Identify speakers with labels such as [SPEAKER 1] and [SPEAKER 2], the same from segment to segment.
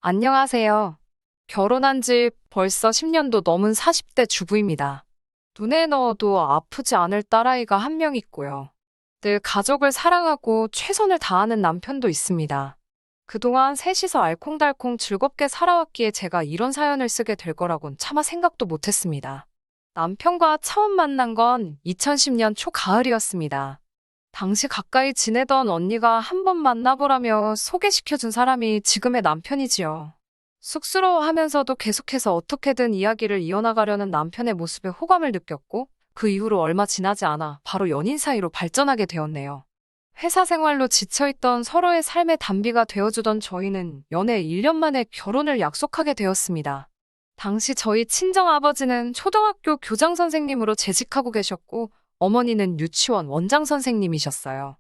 [SPEAKER 1] 안녕하세요. 결혼한 지 벌써 10년도 넘은 40대 주부입니다. 눈에 넣어도 아프지 않을 딸아이가 한 명 있고요. 늘 가족을 사랑하고 최선을 다하는 남편도 있습니다. 그동안 셋이서 알콩달콩 즐겁게 살아왔기에 제가 이런 사연을 쓰게 될 거라곤 차마 생각도 못했습니다. 남편과 처음 만난 건 2010년 초가을이었습니다. 당시 가까이 지내던 언니가 한번 만나보라며 소개시켜준 사람이 지금의 남편이지요. 쑥스러워하면서도 계속해서 어떻게든 이야기를 이어나가려는 남편의 모습에 호감을 느꼈고, 그 이후로 얼마 지나지 않아 바로 연인 사이로 발전하게 되었네요. 회사 생활로 지쳐있던 서로의 삶의 단비가 되어주던 저희는 연애 1년 만에 결혼을 약속하게 되었습니다. 당시 저희 친정아버지는 초등학교 교장 선생님으로 재직하고 계셨고, 어머니는 유치원 원장 선생님이셨어요.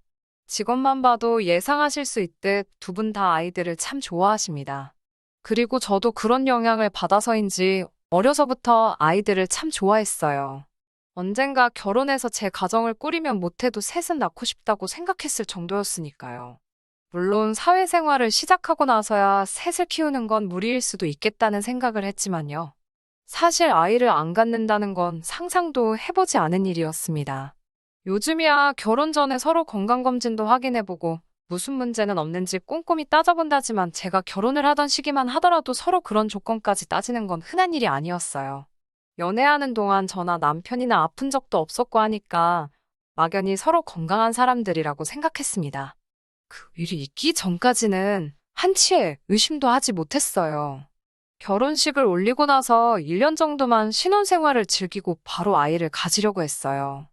[SPEAKER 1] 직업만 봐도 예상하실 수 있듯 두 분 다 아이들을 참 좋아하십니다. 그리고 저도 그런 영향을 받아서인지 어려서부터 아이들을 참 좋아했어요. 언젠가 결혼해서 제 가정을 꾸리면 못해도 셋은 낳고 싶다고 생각했을 정도였으니까요. 물론 사회생활을 시작하고 나서야 셋을 키우는 건 무리일 수도 있겠다는 생각을 했지만요. 사실 아이를 안 갖는다는 건 상상도 해보지 않은 일이었습니다. 요즘이야 결혼 전에 서로 건강검진도 확인해보고 무슨 문제는 없는지 꼼꼼히 따져본다지만 제가 결혼을 하던 시기만 하더라도 서로 그런 조건까지 따지는 건 흔한 일이 아니었어요. 연애하는 동안 저나 남편이나 아픈 적도 없었고 하니까 막연히 서로 건강한 사람들이라고 생각했습니다. 그 일이 있기 전까지는 한치의 의심도 하지 못했어요. 결혼식을 올리고 나서 1년 정도만 신혼생활을 즐기고 바로 아이를 가지려고 했어요.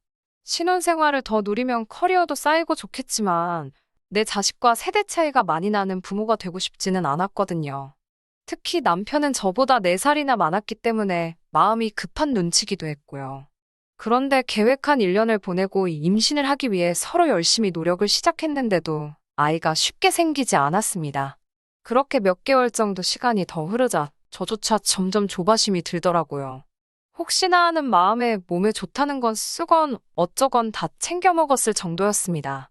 [SPEAKER 1] 신혼생활을 더 누리면 커리어도 쌓이고 좋겠지만 내 자식과 세대 차이가 많이 나는 부모가 되고 싶지는 않았거든요. 특히 남편은 저보다 4살이나 많았기 때문에 마음이 급한 눈치기도 했고요. 그런데 계획한 1년을 보내고 임신을 하기 위해 서로 열심히 노력을 시작했는데도 아이가 쉽게 생기지 않았습니다. 그렇게 몇 개월 정도 시간이 더 흐르자 저조차 점점 조바심이 들더라고요. 혹시나 하는 마음에 몸에 좋다는 건 쓰건 어쩌건 다 챙겨 먹었을 정도였습니다.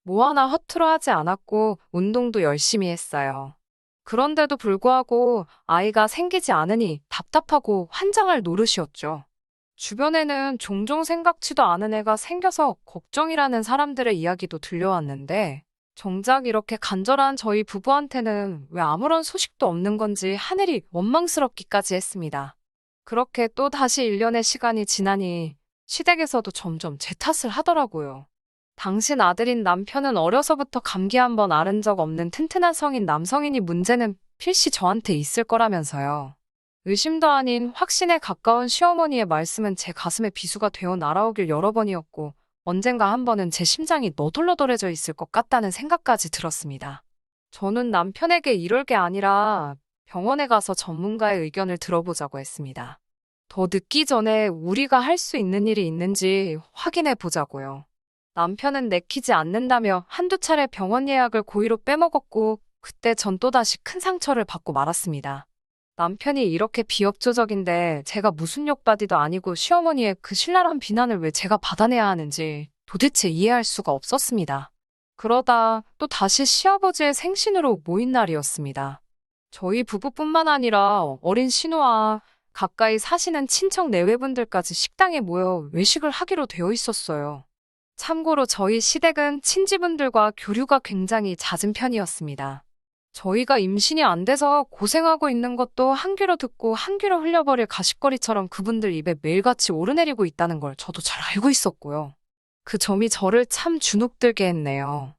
[SPEAKER 1] 뭐 하나 허투루 하지 않았고 운동도 열심히 했어요. 그런데도 불구하고 아이가 생기지 않으니 답답하고 환장할 노릇이었죠. 주변에는 종종 생각지도 않은 애가 생겨서 걱정이라는 사람들의 이야기도 들려왔는데 정작 이렇게 간절한 저희 부부한테는 왜 아무런 소식도 없는 건지 하늘이 원망스럽기까지 했습니다. 그렇게 또 다시 1년의 시간이 지나니 시댁에서도 점점 제 탓을 하더라고요. 당신 아들인 남편은 어려서부터 감기 한 번 앓은 적 없는 튼튼한 성인 남성이니 문제는 필시 저한테 있을 거라면서요. 의심도 아닌 확신에 가까운 시어머니의 말씀은 제 가슴에 비수가 되어 날아오길 여러 번이었고 언젠가 한 번은 제 심장이 너덜너덜해져 있을 것 같다는 생각까지 들었습니다. 저는 남편에게 이럴 게 아니라 병원에 가서 전문가의 의견을 들어보자고 했습니다. 더 늦기 전에 우리가 할 수 있는 일이 있는지 확인해 보자고요. 남편은 내키지 않는다며 한두 차례 병원 예약을 고의로 빼먹었고 그때 전 또다시 큰 상처를 받고 말았습니다. 남편이 이렇게 비협조적인데 제가 무슨 욕받이도 아니고 시어머니의 그 신랄한 비난을 왜 제가 받아내야 하는지 도대체 이해할 수가 없었습니다. 그러다 또 다시 시아버지의 생신으로 모인 날이었습니다. 저희 부부뿐만 아니라 어린 신우와 가까이 사시는 친척 내외분들까지 식당에 모여 외식을 하기로 되어 있었어요. 참고로 저희 시댁은 친지분들과 교류가 굉장히 잦은 편이었습니다. 저희가 임신이 안 돼서 고생하고 있는 것도 한 귀로 듣고 한 귀로 흘려버릴 가십거리처럼 그분들 입에 매일같이 오르내리고 있다는 걸 저도 잘 알고 있었고요. 그 점이 저를 참 주눅들게 했네요.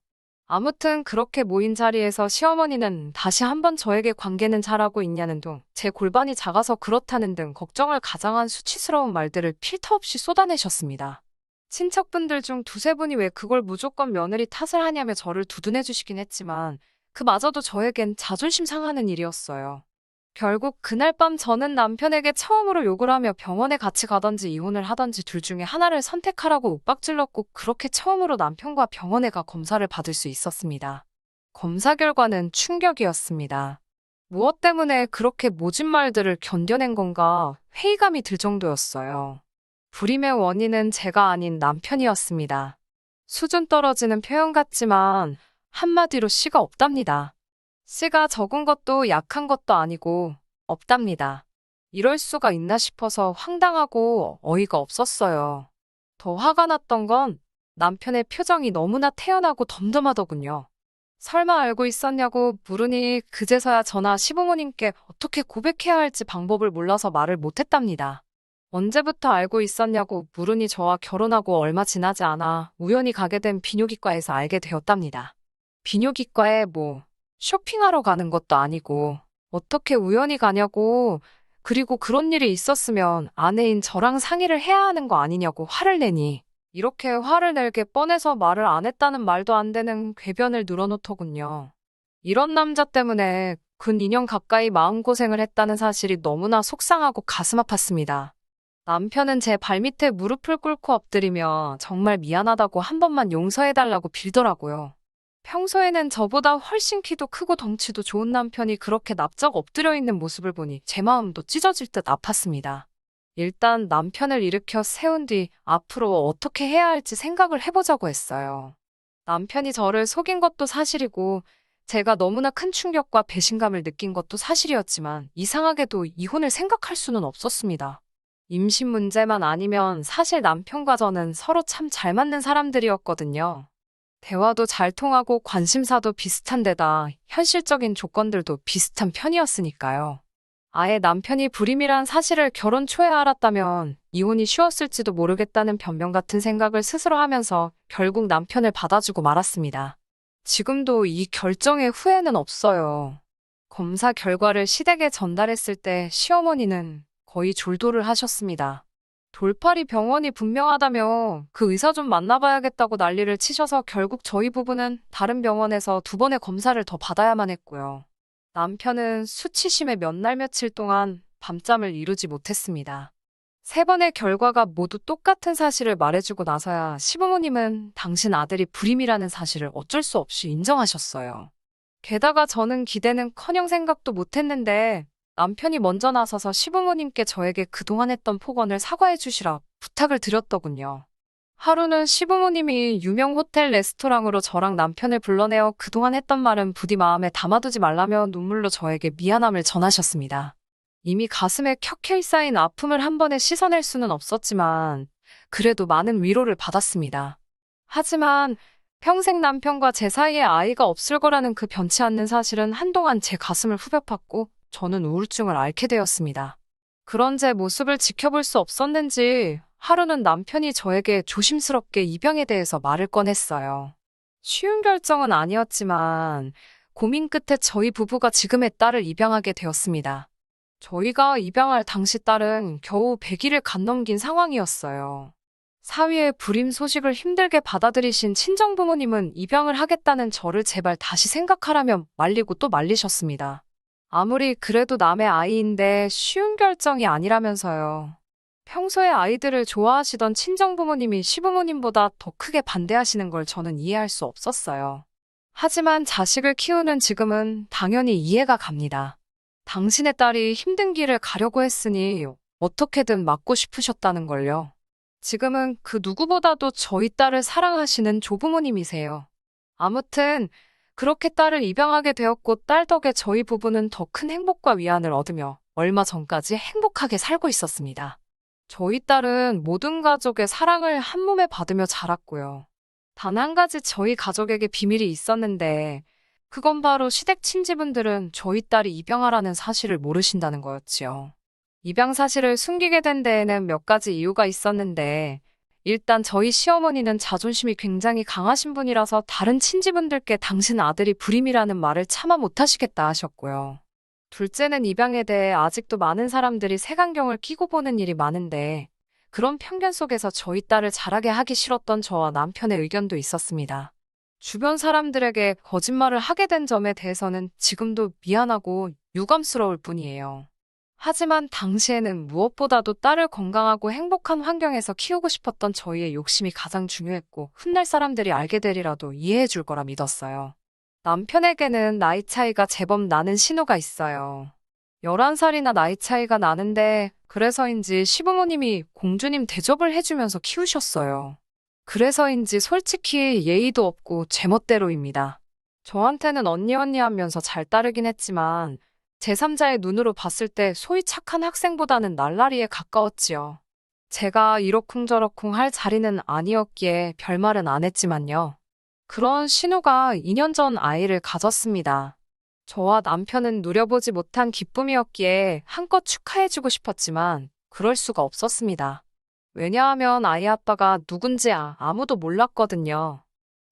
[SPEAKER 1] 아무튼 그렇게 모인 자리에서 시어머니는 다시 한번 저에게 관계는 잘하고 있냐는 둥, 제 골반이 작아서 그렇다는 등 걱정을 가장한 수치스러운 말들을 필터 없이 쏟아내셨습니다. 친척분들 중 두세 분이 왜 그걸 무조건 며느리 탓을 하냐며 저를 두둔해 주시긴 했지만 그마저도 저에겐 자존심 상하는 일이었어요. 결국 그날 밤 저는 남편에게 처음으로 욕을 하며 병원에 같이 가던지 이혼을 하던지 둘 중에 하나를 선택하라고 윽박질렀고 그렇게 처음으로 남편과 병원에 가 검사를 받을 수 있었습니다. 검사 결과는 충격이었습니다. 무엇 때문에 그렇게 모진 말들을 견뎌낸 건가 회의감이 들 정도였어요. 불임의 원인은 제가 아닌 남편이었습니다. 수준 떨어지는 표현 같지만 한마디로 씨가 없답니다. 씨가 적은 것도 약한 것도 아니고 없답니다. 이럴 수가 있나 싶어서 황당하고 어이가 없었어요. 더 화가 났던 건 남편의 표정이 너무나 태연하고 덤덤하더군요. 설마 알고 있었냐고 물으니 그제서야 저나 시부모님께 어떻게 고백해야 할지 방법을 몰라서 말을 못했답니다. 언제부터 알고 있었냐고 물으니 저와 결혼하고 얼마 지나지 않아 우연히 가게 된 비뇨기과에서 알게 되었답니다. 비뇨기과에 쇼핑하러 가는 것도 아니고 어떻게 우연히 가냐고, 그리고 그런 일이 있었으면 아내인 저랑 상의를 해야 하는 거 아니냐고 화를 내니 이렇게 화를 낼게 뻔해서 말을 안 했다는 말도 안 되는 궤변을 늘어놓더군요. 이런 남자 때문에 근 2년 가까이 마음고생을 했다는 사실이 너무나 속상하고 가슴 아팠습니다. 남편은 제 발밑에 무릎을 꿇고 엎드리며 정말 미안하다고 한 번만 용서해달라고 빌더라고요. 평소에는 저보다 훨씬 키도 크고 덩치도 좋은 남편이 그렇게 납작 엎드려 있는 모습을 보니 제 마음도 찢어질 듯 아팠습니다. 일단 남편을 일으켜 세운 뒤 앞으로 어떻게 해야 할지 생각을 해보자고 했어요. 남편이 저를 속인 것도 사실이고 제가 너무나 큰 충격과 배신감을 느낀 것도 사실이었지만 이상하게도 이혼을 생각할 수는 없었습니다. 임신 문제만 아니면 사실 남편과 저는 서로 참 잘 맞는 사람들이었거든요. 대화도 잘 통하고 관심사도 비슷한 데다 현실적인 조건들도 비슷한 편이었으니까요. 아예 남편이 불임이란 사실을 결혼 초에 알았다면 이혼이 쉬웠을지도 모르겠다는 변명 같은 생각을 스스로 하면서 결국 남편을 받아주고 말았습니다. 지금도 이 결정에 후회는 없어요. 검사 결과를 시댁에 전달했을 때 시어머니는 거의 졸도를 하셨습니다. 돌팔이 병원이 분명하다며 그 의사 좀 만나봐야겠다고 난리를 치셔서 결국 저희 부부는 다른 병원에서 2번의 검사를 더 받아야만 했고요. 남편은 수치심에 몇 날 며칠 동안 밤잠을 이루지 못했습니다. 3번의 결과가 모두 똑같은 사실을 말해주고 나서야 시부모님은 당신 아들이 불임이라는 사실을 어쩔 수 없이 인정하셨어요. 게다가 저는 기대는커녕 생각도 못했는데 남편이 먼저 나서서 시부모님께 저에게 그동안 했던 폭언을 사과해 주시라 부탁을 드렸더군요. 하루는 시부모님이 유명 호텔 레스토랑으로 저랑 남편을 불러내어 그동안 했던 말은 부디 마음에 담아두지 말라며 눈물로 저에게 미안함을 전하셨습니다. 이미 가슴에 켜켜이 쌓인 아픔을 한 번에 씻어낼 수는 없었지만 그래도 많은 위로를 받았습니다. 하지만 평생 남편과 제 사이에 아이가 없을 거라는 그 변치 않는 사실은 한동안 제 가슴을 후벼 팠고 저는 우울증을 앓게 되었습니다. 그런 제 모습을 지켜볼 수 없었는지 하루는 남편이 저에게 조심스럽게 입양에 대해서 말을 꺼냈어요. 쉬운 결정은 아니었지만 고민 끝에 저희 부부가 지금의 딸을 입양하게 되었습니다. 저희가 입양할 당시 딸은 겨우 100일을 갓 넘긴 상황이었어요. 사위의 불임 소식을 힘들게 받아들이신 친정부모님은 입양을 하겠다는 저를 제발 다시 생각하라며 말리고 또 말리셨습니다. 아무리 그래도 남의 아이인데 쉬운 결정이 아니라면서요. 평소에 아이들을 좋아하시던 친정부모님이 시부모님보다 더 크게 반대하시는 걸 저는 이해할 수 없었어요. 하지만 자식을 키우는 지금은 당연히 이해가 갑니다. 당신의 딸이 힘든 길을 가려고 했으니 어떻게든 막고 싶으셨다는 걸요. 지금은 그 누구보다도 저희 딸을 사랑하시는 조부모님이세요. 아무튼 그렇게 딸을 입양하게 되었고 딸 덕에 저희 부부는 더 큰 행복과 위안을 얻으며 얼마 전까지 행복하게 살고 있었습니다. 저희 딸은 모든 가족의 사랑을 한 몸에 받으며 자랐고요. 단 한 가지 저희 가족에게 비밀이 있었는데 그건 바로 시댁 친지분들은 저희 딸이 입양하라는 사실을 모르신다는 거였지요. 입양 사실을 숨기게 된 데에는 몇 가지 이유가 있었는데 일단 저희 시어머니는 자존심이 굉장히 강하신 분이라서 다른 친지분들께 당신 아들이 불임이라는 말을 차마 못하시겠다 하셨고요. 둘째는 입양에 대해 아직도 많은 사람들이 색안경을 끼고 보는 일이 많은데 그런 편견 속에서 저희 딸을 자라게 하기 싫었던 저와 남편의 의견도 있었습니다. 주변 사람들에게 거짓말을 하게 된 점에 대해서는 지금도 미안하고 유감스러울 뿐이에요. 하지만 당시에는 무엇보다도 딸을 건강하고 행복한 환경에서 키우고 싶었던 저희의 욕심이 가장 중요했고 훗날 사람들이 알게 되리라도 이해해 줄 거라 믿었어요. 남편에게는 나이 차이가 제법 나는 신호가 있어요. 11살이나 나이 차이가 나는데 그래서인지 시부모님이 공주님 대접을 해주면서 키우셨어요. 그래서인지 솔직히 예의도 없고 제멋대로입니다. 저한테는 언니 언니 하면서 잘 따르긴 했지만 제3자의 눈으로 봤을 때 소위 착한 학생보다는 날라리에 가까웠지요. 제가 이러쿵저러쿵 할 자리는 아니었기에 별말은 안 했지만요. 그런 신우가 2년 전 아이를 가졌습니다. 저와 남편은 누려보지 못한 기쁨이었기에 한껏 축하해주고 싶었지만 그럴 수가 없었습니다. 왜냐하면 아이 아빠가 누군지 아무도 몰랐거든요.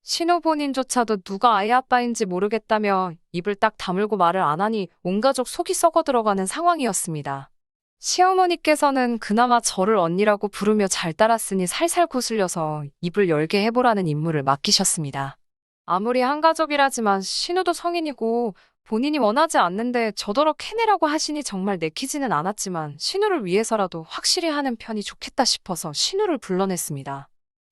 [SPEAKER 1] 신우 본인조차도 누가 아이 아빠인지 모르겠다며 입을 딱 다물고 말을 안 하니 온 가족 속이 썩어 들어가는 상황이었습니다. 시어머니께서는 그나마 저를 언니라고 부르며 잘 따랐으니 살살 거슬려서 입을 열게 해보라는 임무를 맡기셨습니다. 아무리 한 가족이라지만 신우도 성인이고 본인이 원하지 않는데 저더러 캐내라고 하시니 정말 내키지는 않았지만 신우를 위해서라도 확실히 하는 편이 좋겠다 싶어서 신우를 불러냈습니다.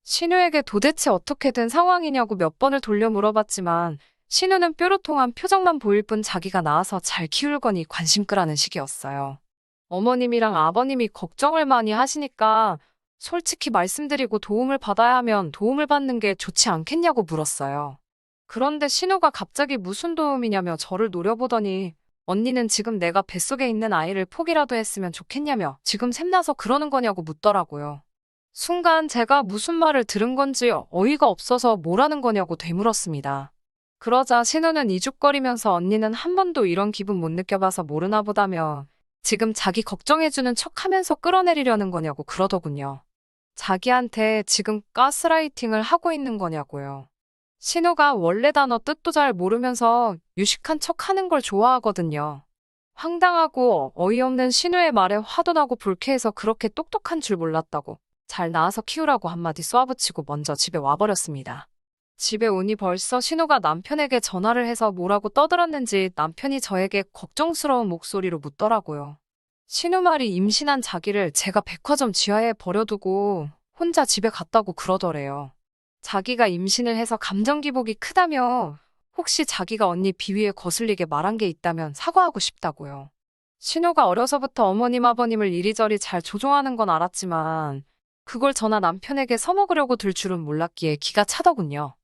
[SPEAKER 1] 신우에게 도대체 어떻게 된 상황이냐고 몇 번을 돌려 물어봤지만 신우는 뾰로통한 표정만 보일 뿐 자기가 낳아서 잘 키울 거니 관심 끄라는 식이었어요. 어머님이랑 아버님이 걱정을 많이 하시니까 솔직히 말씀드리고 도움을 받아야 하면 도움을 받는 게 좋지 않겠냐고 물었어요. 그런데 신우가 갑자기 무슨 도움이냐며 저를 노려보더니 언니는 지금 내가 뱃속에 있는 아이를 포기라도 했으면 좋겠냐며 지금 샘나서 그러는 거냐고 묻더라고요. 순간 제가 무슨 말을 들은 건지 어이가 없어서 뭐라는 거냐고 되물었습니다. 그러자 신우는 이죽거리면서 언니는 한 번도 이런 기분 못 느껴봐서 모르나 보다며 지금 자기 걱정해주는 척하면서 끌어내리려는 거냐고 그러더군요. 자기한테 지금 가스라이팅을 하고 있는 거냐고요. 신우가 원래 단어 뜻도 잘 모르면서 유식한 척하는 걸 좋아하거든요. 황당하고 어이없는 신우의 말에 화도 나고 불쾌해서 그렇게 똑똑한 줄 몰랐다고 잘 낳아서 키우라고 한마디 쏘아붙이고 먼저 집에 와버렸습니다. 집에 오니 벌써 신우가 남편에게 전화를 해서 뭐라고 떠들었는지 남편이 저에게 걱정스러운 목소리로 묻더라고요. 신우 말이 임신한 자기를 제가 백화점 지하에 버려두고 혼자 집에 갔다고 그러더래요. 자기가 임신을 해서 감정 기복이 크다며 혹시 자기가 언니 비위에 거슬리게 말한 게 있다면 사과하고 싶다고요. 신우가 어려서부터 어머님 아버님을 이리저리 잘 조종하는 건 알았지만 그걸 저나 남편에게 써먹으려고 들 줄은 몰랐기에 기가 차더군요.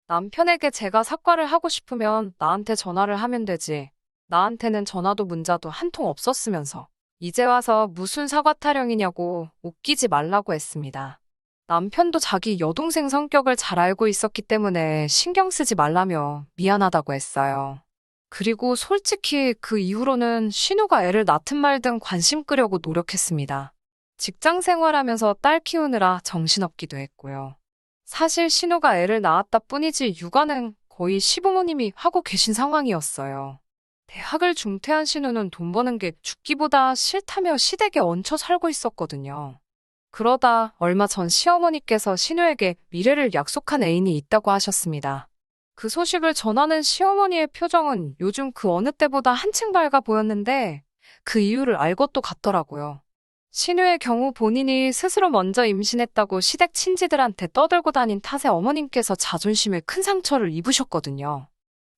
[SPEAKER 1] 남편에게 제가 사과를 하고 싶으면 나한테 전화를 하면 되지. 나한테는 전화도 문자도 한 통 없었으면서 이제 와서 무슨 사과 타령이냐고 웃기지 말라고 했습니다. 남편도 자기 여동생 성격을 잘 알고 있었기 때문에 신경 쓰지 말라며 미안하다고 했어요. 그리고 솔직히 그 이후로는 신우가 애를 낳든 말든 관심 끄려고 노력했습니다. 직장 생활하면서 딸 키우느라 정신없기도 했고요. 사실 신우가 애를 낳았다 뿐이지 육아는 거의 시부모님이 하고 계신 상황이었어요. 대학을 중퇴한 신우는 돈 버는 게 죽기보다 싫다며 시댁에 얹혀 살고 있었거든요. 그러다 얼마 전 시어머니께서 신우에게 미래를 약속한 애인이 있다고 하셨습니다. 그 소식을 전하는 시어머니의 표정은 요즘 그 어느 때보다 한층 밝아 보였는데 그 이유를 알 것도 같더라고요. 신우의 경우 본인이 스스로 먼저 임신했다고 시댁 친지들한테 떠들고 다닌 탓에 어머님께서 자존심에 큰 상처를 입으셨거든요.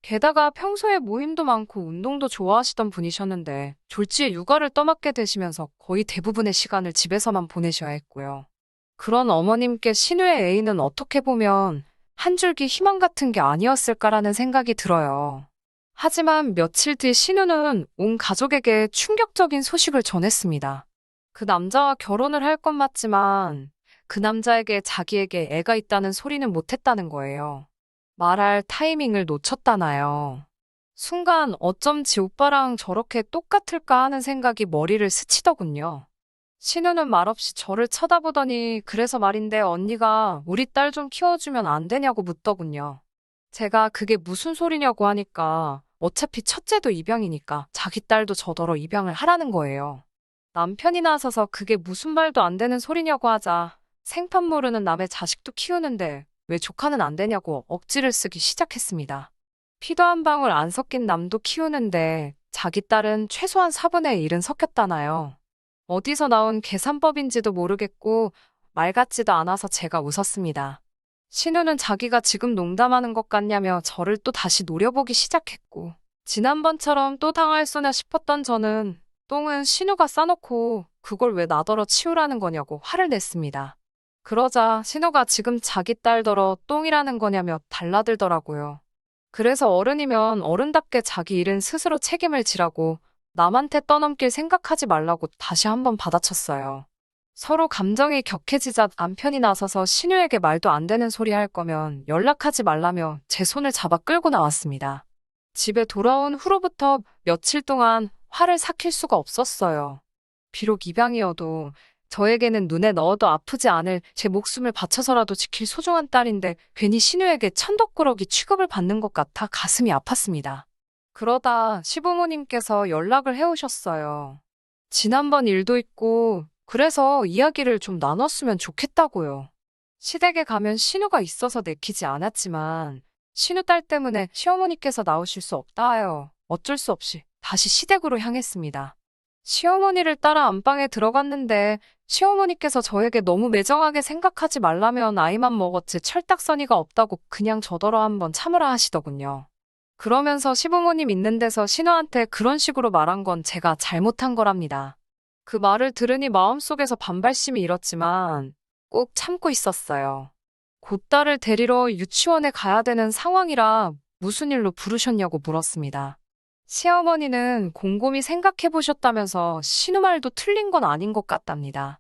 [SPEAKER 1] 게다가 평소에 모임도 많고 운동도 좋아하시던 분이셨는데 졸지에 육아를 떠맡게 되시면서 거의 대부분의 시간을 집에서만 보내셔야 했고요. 그런 어머님께 신우의 애인은 어떻게 보면 한 줄기 희망 같은 게 아니었을까라는 생각이 들어요. 하지만 며칠 뒤 신우는 온 가족에게 충격적인 소식을 전했습니다. 그 남자와 결혼을 할 건 맞지만 그 남자에게 자기에게 애가 있다는 소리는 못했다는 거예요. 말할 타이밍을 놓쳤다나요. 순간 어쩜 지 오빠랑 저렇게 똑같을까 하는 생각이 머리를 스치더군요. 신우는 말없이 저를 쳐다보더니 그래서 말인데 언니가 우리 딸 좀 키워주면 안 되냐고 묻더군요. 제가 그게 무슨 소리냐고 하니까 어차피 첫째도 입양이니까 자기 딸도 저더러 입양을 하라는 거예요. 남편이 나서서 그게 무슨 말도 안 되는 소리냐고 하자 생판 모르는 남의 자식도 키우는데 왜 조카는 안 되냐고 억지를 쓰기 시작했습니다. 피도 한 방울 안 섞인 남도 키우는데 자기 딸은 최소한 4분의 1은 섞였다나요. 어디서 나온 계산법인지도 모르겠고 말 같지도 않아서 제가 웃었습니다. 신우는 자기가 지금 농담하는 것 같냐며 저를 또 다시 노려보기 시작했고 지난번처럼 또 당할 소냐 싶었던 저는 똥은 신우가 싸놓고 그걸 왜 나더러 치우라는 거냐고 화를 냈습니다. 그러자 신우가 지금 자기 딸더러 똥이라는 거냐며 달라들더라고요. 그래서 어른이면 어른답게 자기 일은 스스로 책임을 지라고 남한테 떠넘길 생각하지 말라고 다시 한번 받아쳤어요. 서로 감정이 격해지자 남편이 나서서 신우에게 말도 안 되는 소리 할 거면 연락하지 말라며 제 손을 잡아 끌고 나왔습니다. 집에 돌아온 후로부터 며칠 동안 화를 삭힐 수가 없었어요. 비록 입양이어도 저에게는 눈에 넣어도 아프지 않을 제 목숨을 바쳐서라도 지킬 소중한 딸인데 괜히 신우에게 천덕꾸러기 취급을 받는 것 같아 가슴이 아팠습니다. 그러다 시부모님께서 연락을 해오셨어요. 지난번 일도 있고 그래서 이야기를 좀 나눴으면 좋겠다고요. 시댁에 가면 신우가 있어서 내키지 않았지만 신우 딸 때문에 시어머니께서 나오실 수 없다 하여 어쩔 수 없이 다시 시댁으로 향했습니다. 시어머니를 따라 안방에 들어갔는데 시어머니께서 저에게 너무 매정하게 생각하지 말라면 아이만 먹었지 철딱서니가 없다고 그냥 저더러 한번 참으라 하시더군요. 그러면서 시부모님 있는 데서 신우한테 그런 식으로 말한 건 제가 잘못한 거랍니다. 그 말을 들으니 마음속에서 반발심이 일었지만 꼭 참고 있었어요. 곧 딸을 데리러 유치원에 가야 되는 상황이라 무슨 일로 부르셨냐고 물었습니다. 시어머니는 곰곰이 생각해 보셨다면서 신우 말도 틀린 건 아닌 것 같답니다.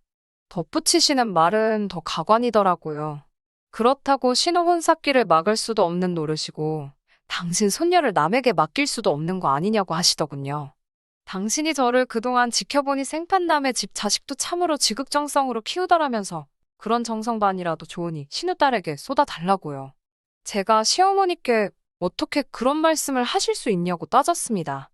[SPEAKER 1] 덧붙이시는 말은 더 가관이더라고요. 그렇다고 신우 혼삿길을 막을 수도 없는 노릇이고 당신 손녀를 남에게 맡길 수도 없는 거 아니냐고 하시더군요. 당신이 저를 그동안 지켜보니 생판남의 집 자식도 참으로 지극정성으로 키우더라면서 그런 정성반이라도 좋으니 신우 딸에게 쏟아달라고요. 제가 시어머니께 어떻게 그런 말씀을 하실 수 있냐고 따졌습니다.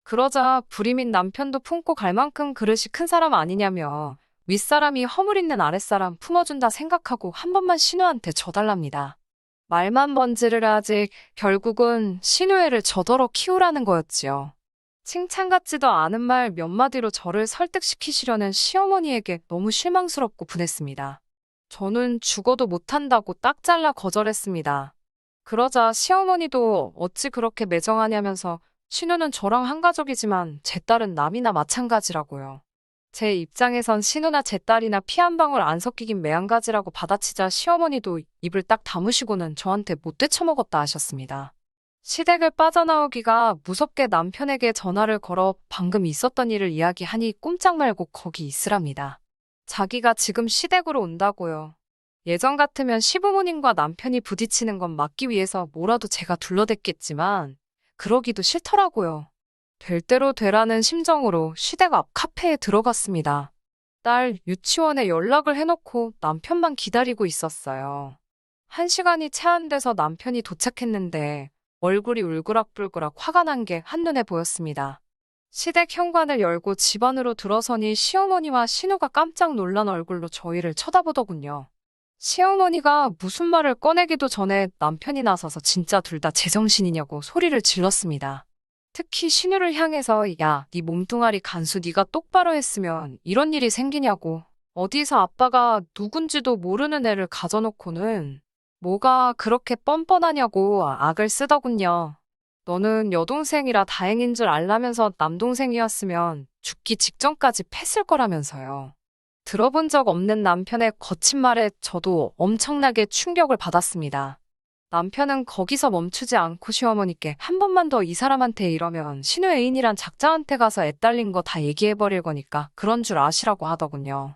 [SPEAKER 1] 그러자 불임인 남편도 품고 갈 만큼 그릇이 큰 사람 아니냐며 윗사람이 허물 있는 아랫사람 품어준다 생각하고 한 번만 신우한테 져달랍니다. 말만 번지를 하지 결국은 신우애를 저더러 키우라는 거였지요. 칭찬 같지도 않은 말 몇 마디로 저를 설득시키시려는 시어머니에게 너무 실망스럽고 분했습니다. 저는 죽어도 못한다고 딱 잘라 거절했습니다. 그러자 시어머니도 어찌 그렇게 매정하냐면서 신우는 저랑 한 가족이지만 제 딸은 남이나 마찬가지라고요. 제 입장에선 신우나 제 딸이나 피 한 방울 안 섞이긴 매한가지라고 받아치자 시어머니도 입을 딱 다무시고는 저한테 못 되쳐먹었다 하셨습니다. 시댁을 빠져나오기가 무섭게 남편에게 전화를 걸어 방금 있었던 일을 이야기하니 꼼짝 말고 거기 있으랍니다. 자기가 지금 시댁으로 온다고요. 예전 같으면 시부모님과 남편이 부딪히는 건 막기 위해서 뭐라도 제가 둘러댔겠지만 그러기도 싫더라고요. 될 대로 되라는 심정으로 시댁 앞 카페에 들어갔습니다. 딸 유치원에 연락을 해놓고 남편만 기다리고 있었어요. 1시간이 채 안 돼서 남편이 도착했는데 얼굴이 울그락불그락 화가 난 게 한눈에 보였습니다. 시댁 현관을 열고 집 안으로 들어서니 시어머니와 신우가 깜짝 놀란 얼굴로 저희를 쳐다보더군요. 시어머니가 무슨 말을 꺼내기도 전에 남편이 나서서 진짜 둘 다 제정신이냐고 소리를 질렀습니다. 특히 신우를 향해서 야, 네 몸뚱아리 간수 네가 똑바로 했으면 이런 일이 생기냐고. 어디서 아빠가 누군지도 모르는 애를 가져놓고는 뭐가 그렇게 뻔뻔하냐고 악을 쓰더군요. 너는 여동생이라 다행인 줄 알라면서 남동생이었으면 죽기 직전까지 팼을 거라면서요. 들어본 적 없는 남편의 거친 말에 저도 엄청나게 충격을 받았습니다. 남편은 거기서 멈추지 않고 시어머니께 한 번만 더 이 사람한테 이러면 신우 애인이란 작자한테 가서 애 딸린 거 다 얘기해버릴 거니까 그런 줄 아시라고 하더군요.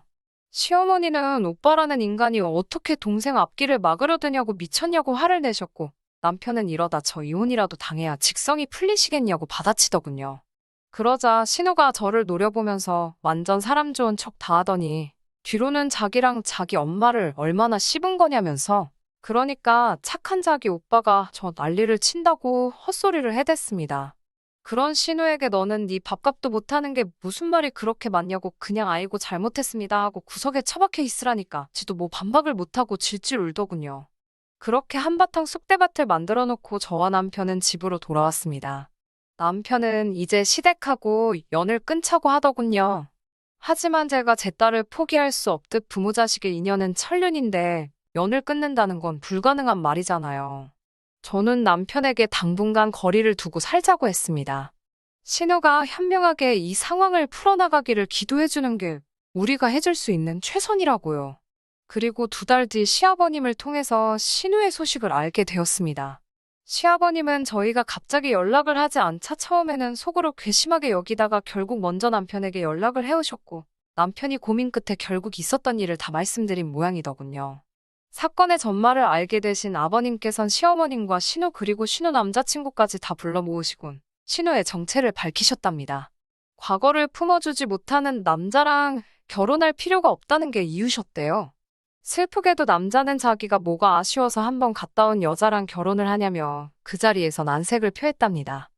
[SPEAKER 1] 시어머니는 오빠라는 인간이 어떻게 동생 앞길을 막으려 드냐고 미쳤냐고 화를 내셨고 남편은 이러다 저 이혼이라도 당해야 직성이 풀리시겠냐고 받아치더군요. 그러자 신우가 저를 노려보면서 완전 사람 좋은 척 다 하더니 뒤로는 자기랑 자기 엄마를 얼마나 씹은 거냐면서 그러니까 착한 자기 오빠가 저 난리를 친다고 헛소리를 해댔습니다. 그런 신우에게 너는 네 밥값도 못하는 게 무슨 말이 그렇게 많냐고 그냥 아이고 잘못했습니다 하고 구석에 처박혀 있으라니까 지도 뭐 반박을 못하고 질질 울더군요. 그렇게 한바탕 쑥대밭을 만들어 놓고 저와 남편은 집으로 돌아왔습니다. 남편은 이제 시댁하고 연을 끊자고 하더군요. 하지만 제가 제 딸을 포기할 수 없듯 부모 자식의 인연은 천륜인데 연을 끊는다는 건 불가능한 말이잖아요. 저는 남편에게 당분간 거리를 두고 살자고 했습니다. 신우가 현명하게 이 상황을 풀어나가기를 기도해주는 게 우리가 해줄 수 있는 최선이라고요. 그리고 2달 뒤 시아버님을 통해서 신우의 소식을 알게 되었습니다. 시아버님은 저희가 갑자기 연락을 하지 않자 처음에는 속으로 괘씸하게 여기다가 결국 먼저 남편에게 연락을 해오셨고 남편이 고민 끝에 결국 있었던 일을 다 말씀드린 모양이더군요. 사건의 전말을 알게 되신 아버님께선 시어머님과 신우 그리고 신우 남자친구까지 다 불러 모으시곤 신우의 정체를 밝히셨답니다. 과거를 품어주지 못하는 남자랑 결혼할 필요가 없다는 게 이유셨대요. 슬프게도 남자는 자기가 뭐가 아쉬워서 한번 갔다 온 여자랑 결혼을 하냐며 그 자리에서 난색을 표했답니다.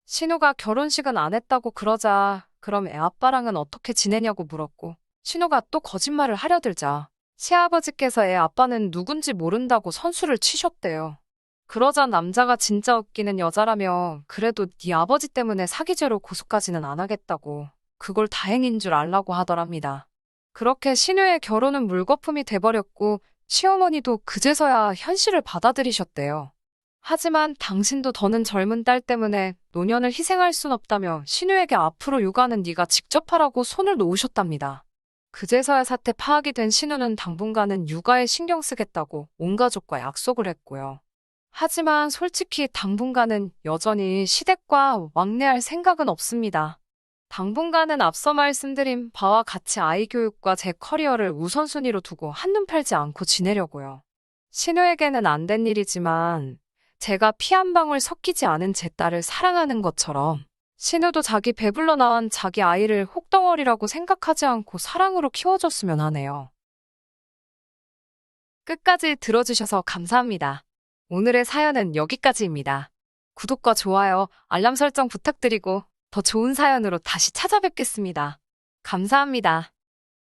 [SPEAKER 1] 신우가 결혼식은 안 했다고 그러자 그럼 애 아빠랑은 어떻게 지내냐고 물었고 신우가 또 거짓말을 하려들자 시아버지께서 애 아빠는 누군지 모른다고 선수를 치셨대요. 그러자 남자가 진짜 웃기는 여자라며 그래도 네 아버지 때문에 사기죄로 고소까지는 안 하겠다고 그걸 다행인 줄 알라고 하더랍니다. 그렇게 신우의 결혼은 물거품이 돼버렸고 시어머니도 그제서야 현실을 받아들이셨대요. 하지만 당신도 더는 젊은 딸 때문에 노년을 희생할 순 없다며 신우에게 앞으로 육아는 네가 직접 하라고 손을 놓으셨답니다. 그제서야 사태 파악이 된 신우는 당분간은 육아에 신경 쓰겠다고 온 가족과 약속을 했고요. 하지만 솔직히 당분간은 여전히 시댁과 왕래할 생각은 없습니다. 당분간은 앞서 말씀드린 바와 같이 아이 교육과 제 커리어를 우선순위로 두고 한눈 팔지 않고 지내려고요. 신우에게는 안 된 일이지만 제가 피 한 방울 섞이지 않은 제 딸을 사랑하는 것처럼 신우도 자기 배불러 낳은 자기 아이를 혹덩어리라고 생각하지 않고 사랑으로 키워줬으면 하네요. 끝까지 들어주셔서 감사합니다. 오늘의 사연은 여기까지입니다. 구독과 좋아요, 알람 설정 부탁드리고 더 좋은 사연으로 다시 찾아뵙겠습니다. 감사합니다.